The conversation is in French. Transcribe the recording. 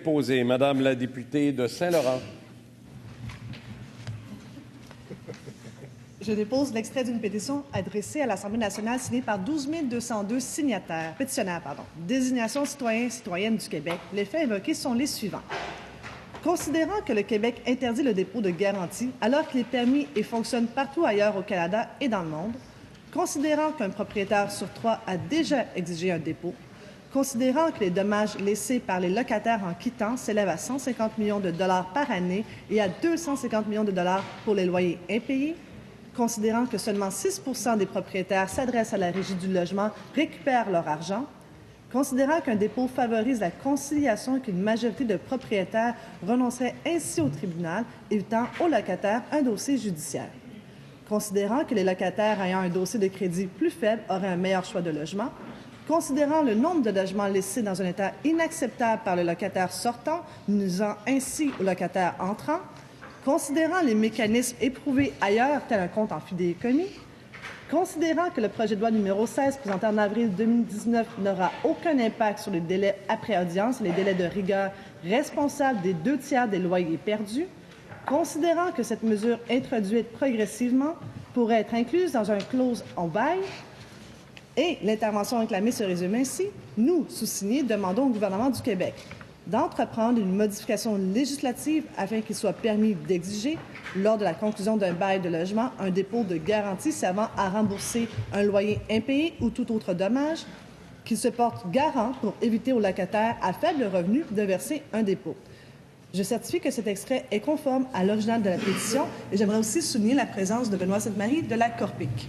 Posé. Madame la députée de Saint-Laurent. Je dépose l'extrait d'une pétition adressée à l'Assemblée nationale signée par 12 202 pétitionnaires. Désignation citoyenne du Québec. Les faits évoqués sont les suivants. Considérant que le Québec interdit le dépôt de garantie alors qu'il est permis et fonctionne partout ailleurs au Canada et dans le monde, considérant qu'un propriétaire sur 3 a déjà exigé un dépôt, considérant que les dommages laissés par les locataires en quittant s'élèvent à 150 millions de dollars par année et à 250 millions de dollars pour les loyers impayés, considérant que seulement 6 % des propriétaires s'adressent à la Régie du logement, récupèrent leur argent, considérant qu'un dépôt favorise la conciliation et qu'une majorité de propriétaires renonceraient ainsi au tribunal, évitant aux locataires un dossier judiciaire, considérant que les locataires ayant un dossier de crédit plus faible auraient un meilleur choix de logement, considérant le nombre de logements laissés dans un état inacceptable par le locataire sortant, nuisant ainsi au locataire entrant, considérant les mécanismes éprouvés ailleurs, tel un compte en fidéicommis, considérant que le projet de loi numéro 16 présenté en avril 2019 n'aura aucun impact sur les délais après audience et les délais de rigueur responsables des 2/3 des loyers perdus, considérant que cette mesure introduite progressivement pourrait être incluse dans une clause en bail, et l'intervention réclamée se résume ainsi. Nous, sous-signés, demandons au gouvernement du Québec d'entreprendre une modification législative afin qu'il soit permis d'exiger, lors de la conclusion d'un bail de logement, un dépôt de garantie servant à rembourser un loyer impayé ou tout autre dommage, qu'il se porte garant pour éviter aux locataires à faible revenu de verser un dépôt. Je certifie que cet extrait est conforme à l'original de la pétition et j'aimerais aussi souligner la présence de Benoît Sainte-Marie de la Corpic.